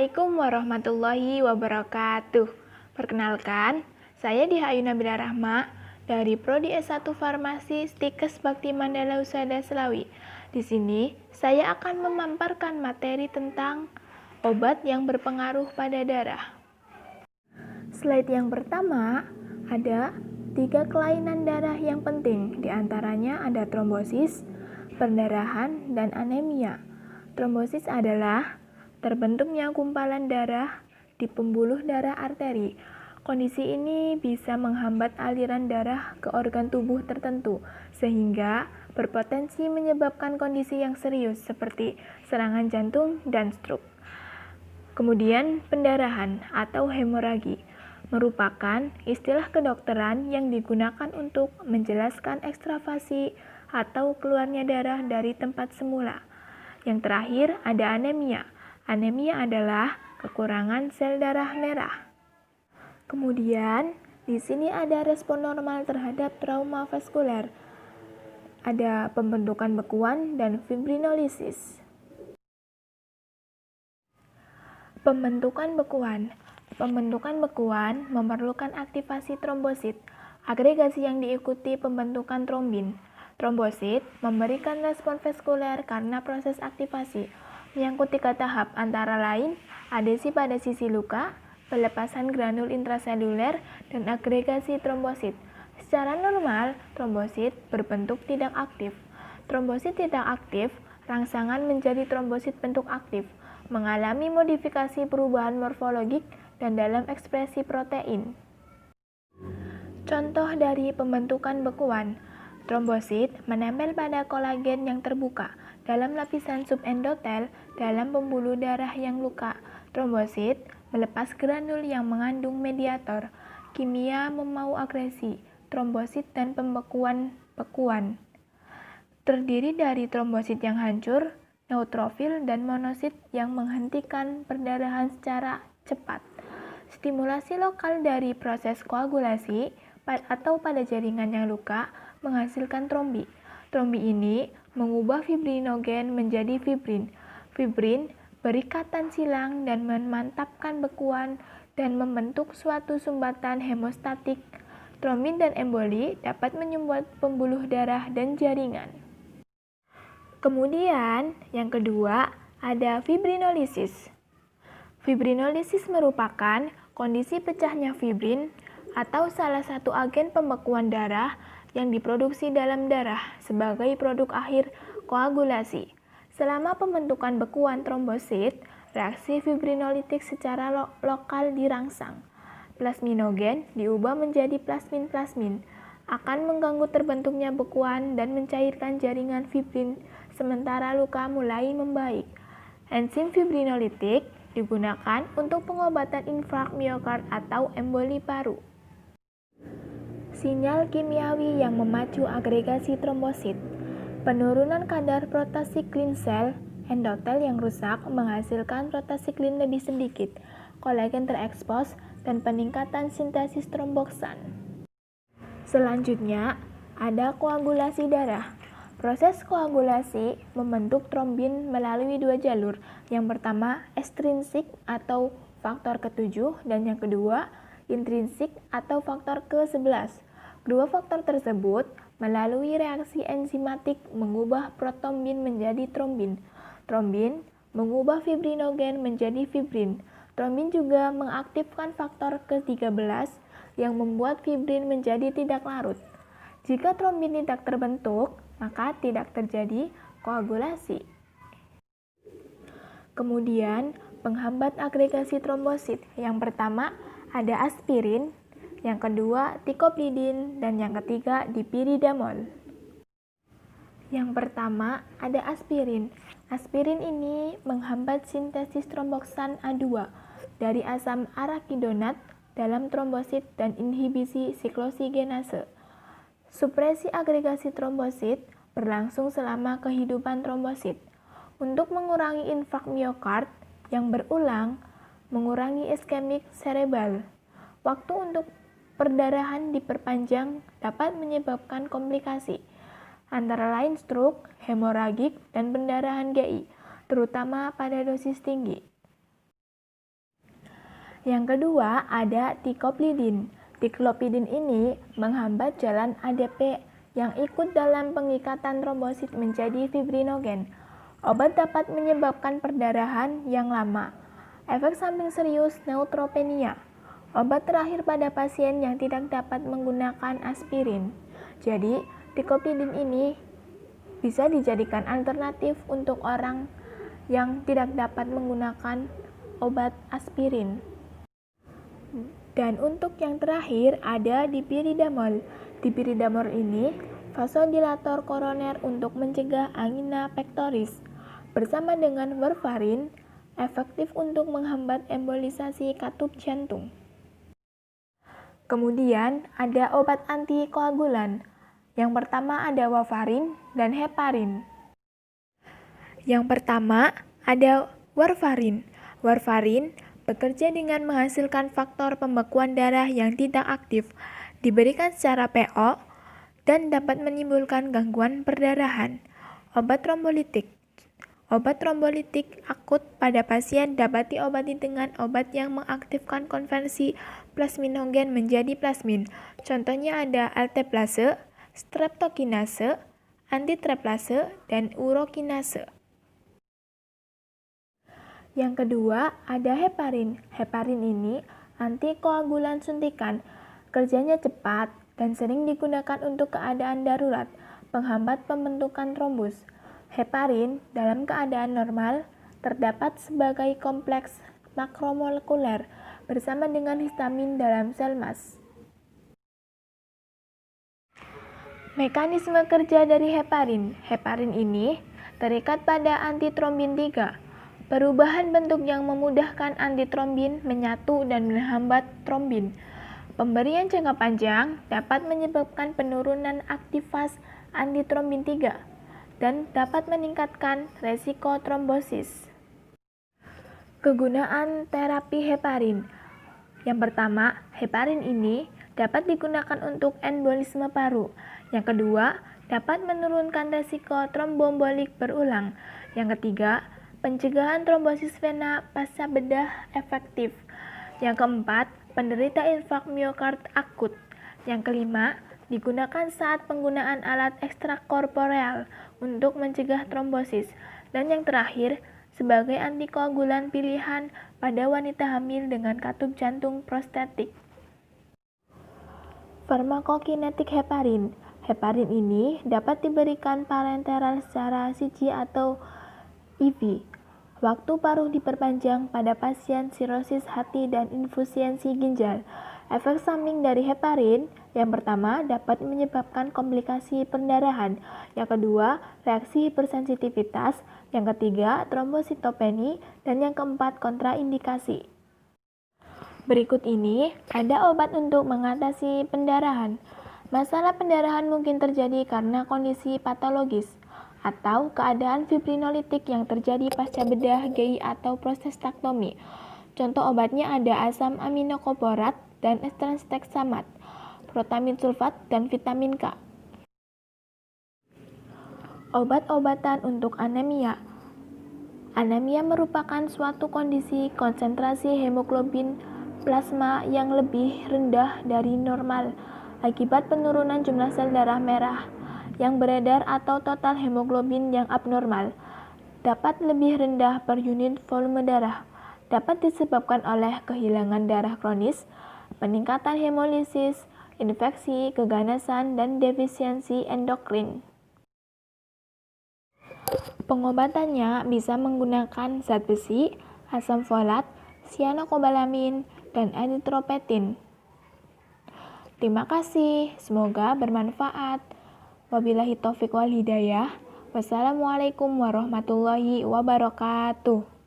Assalamualaikum warahmatullahi wabarakatuh. Perkenalkan, saya Diha Ayuna Bila Rahma dari Prodi S1 Farmasi Stikes Bakti Mandala Husada Selawi. Di sini, saya akan memaparkan materi tentang obat yang berpengaruh pada darah. Slide yang pertama, ada 3 kelainan darah yang penting, di antaranya ada trombosis, perdarahan, dan anemia. Trombosis adalah terbentuknya gumpalan darah di pembuluh darah arteri. Kondisi ini bisa menghambat aliran darah ke organ tubuh tertentu, sehingga berpotensi menyebabkan kondisi yang serius seperti serangan jantung dan stroke. Kemudian, pendarahan atau hemoragi merupakan istilah kedokteran yang digunakan untuk menjelaskan ekstravasi atau keluarnya darah dari tempat semula. Yang terakhir ada anemia. Anemia adalah kekurangan sel darah merah. Kemudian, di sini ada respon normal terhadap trauma vaskuler. Ada pembentukan bekuan dan fibrinolisis. Pembentukan bekuan. Pembentukan bekuan memerlukan aktivasi trombosit, agregasi yang diikuti pembentukan trombin. Trombosit memberikan respon vaskuler karena proses aktivasi menyangkut 3 tahap, antara lain adesi pada sisi luka, pelepasan granul intraseluler, dan agregasi trombosit. Secara normal, trombosit berbentuk tidak aktif. Trombosit tidak aktif, rangsangan menjadi trombosit bentuk aktif, mengalami modifikasi perubahan morfologik dan dalam ekspresi protein. Contoh dari pembentukan bekuan. Trombosit menempel pada kolagen yang terbuka dalam lapisan subendotel dalam pembuluh darah yang luka. Trombosit melepas granul yang mengandung mediator kimia memau agresi, trombosit dan pembekuan bekuan. Terdiri dari trombosit yang hancur, neutrofil, dan monosit yang menghentikan perdarahan secara cepat. Stimulasi lokal dari proses koagulasi atau pada jaringan yang luka menghasilkan trombi. Trombi ini mengubah fibrinogen menjadi fibrin. Fibrin berikatan silang dan memantapkan bekuan dan membentuk suatu sumbatan hemostatik. Trombin dan emboli dapat menyumbat pembuluh darah dan jaringan. Kemudian, yang kedua, ada fibrinolisis. Fibrinolisis merupakan kondisi pecahnya fibrin atau salah satu agen pembekuan darah yang diproduksi dalam darah sebagai produk akhir koagulasi. Selama pembentukan bekuan trombosit, reaksi fibrinolitik secara lokal dirangsang. Plasminogen diubah menjadi plasmin-plasmin, akan mengganggu terbentuknya bekuan dan mencairkan jaringan fibrin sementara luka mulai membaik. Enzim fibrinolitik digunakan untuk pengobatan infark miokard atau emboli paru. Sinyal kimiawi yang memacu agregasi trombosit. Penurunan kadar protasiklin sel endotel yang rusak menghasilkan protasiklin lebih sedikit, kolagen terekspos, dan peningkatan sintesis tromboksan. Selanjutnya, ada koagulasi darah. Proses koagulasi membentuk trombin melalui 2 jalur. Yang pertama, ekstrinsik atau faktor ke-7, dan yang kedua, intrinsik atau faktor ke-11. Kedua faktor tersebut melalui reaksi enzimatik mengubah protrombin menjadi trombin. Trombin mengubah fibrinogen menjadi fibrin. Trombin juga mengaktifkan faktor ke-13 yang membuat fibrin menjadi tidak larut. Jika trombin tidak terbentuk, maka tidak terjadi koagulasi. Kemudian, penghambat agregasi trombosit. Yang pertama, ada aspirin, yang kedua ticopridin, dan yang ketiga dipiridamol. Yang pertama ada aspirin. Aspirin ini menghambat sintesis tromboksan A2 dari asam arakidonat dalam trombosit dan inhibisi siklosigenase. Supresi agregasi trombosit berlangsung selama kehidupan trombosit. Untuk mengurangi infark miokard yang berulang, mengurangi iskemik cerebral. Waktu untuk perdarahan diperpanjang dapat menyebabkan komplikasi, antara lain stroke, hemoragik, dan pendarahan GI, terutama pada dosis tinggi. Yang kedua ada ticoplidin. Ticoplidin ini menghambat jalan ADP yang ikut dalam pengikatan trombosit menjadi fibrinogen. Obat dapat menyebabkan perdarahan yang lama. Efek samping serius neutropenia. Obat terakhir pada pasien yang tidak dapat menggunakan aspirin. Jadi, ticoplidin ini bisa dijadikan alternatif untuk orang yang tidak dapat menggunakan obat aspirin. Dan untuk yang terakhir ada dipiridamol. Dipiridamol ini vasodilator koroner untuk mencegah angina pectoris. Bersama dengan warfarin, efektif untuk menghambat embolisasi katup jantung. Kemudian ada obat antikoagulan. Yang pertama ada warfarin dan heparin. Yang pertama ada warfarin. Warfarin bekerja dengan menghasilkan faktor pembekuan darah yang tidak aktif, diberikan secara PO, dan dapat menimbulkan gangguan perdarahan. Obat trombolitik. Obat trombolitik akut pada pasien dapat diobati dengan obat yang mengaktifkan konversi plasminogen menjadi plasmin. Contohnya ada alteplase, streptokinase, antitryptase, dan urokinase. Yang kedua, ada heparin. Heparin ini antikoagulan suntikan. Kerjanya cepat dan sering digunakan untuk keadaan darurat, penghambat pembentukan trombus. Heparin dalam keadaan normal terdapat sebagai kompleks makromolekuler bersama dengan histamin dalam sel mas. Mekanisme kerja dari heparin. Heparin ini terikat pada antitrombin 3. Perubahan bentuk yang memudahkan antitrombin menyatu dan menghambat trombin. Pemberian jangka panjang dapat menyebabkan penurunan aktivitas antitrombin 3 dan dapat meningkatkan resiko trombosis. Kegunaan terapi heparin. Yang pertama, heparin ini dapat digunakan untuk embolisme paru. Yang kedua, dapat menurunkan resiko trombombolik berulang. Yang ketiga, pencegahan trombosis vena pasca bedah efektif. Yang keempat, penderita infak miokard akut. Yang kelima, digunakan saat penggunaan alat ekstrakorporeal untuk mencegah trombosis. Dan yang terakhir, sebagai antikoagulan pilihan pada wanita hamil dengan katup jantung prostatik. Farmakokinetik heparin. Heparin ini dapat diberikan parenteral secara siji atau IV. Waktu paruh diperpanjang pada pasien sirosis hati dan infusiensi ginjal. Efek samping dari heparin, yang pertama dapat menyebabkan komplikasi perdarahan, yang kedua reaksi hipersensitivitas, yang ketiga trombositopeni, dan yang keempat kontraindikasi. Berikut ini ada obat untuk mengatasi pendarahan. Masalah pendarahan mungkin terjadi karena kondisi patologis atau keadaan fibrinolitik yang terjadi pasca bedah GI atau prostatectomy. Contoh obatnya ada asam aminokoporat dan estranstexamat, protamin sulfat, dan vitamin K. Obat-obatan untuk anemia. Anemia merupakan suatu kondisi konsentrasi hemoglobin plasma yang lebih rendah dari normal akibat penurunan jumlah sel darah merah yang beredar atau total hemoglobin yang abnormal. Dapat lebih rendah per unit volume darah. Dapat disebabkan oleh kehilangan darah kronis, peningkatan hemolisis, infeksi, keganasan, dan defisiensi endokrin. Pengobatannya bisa menggunakan zat besi, asam folat, cyanokobalamin, dan eritropoetin. Terima kasih, semoga bermanfaat. Wabillahi taufiq wal hidayah. Wassalamualaikum warahmatullahi wabarakatuh.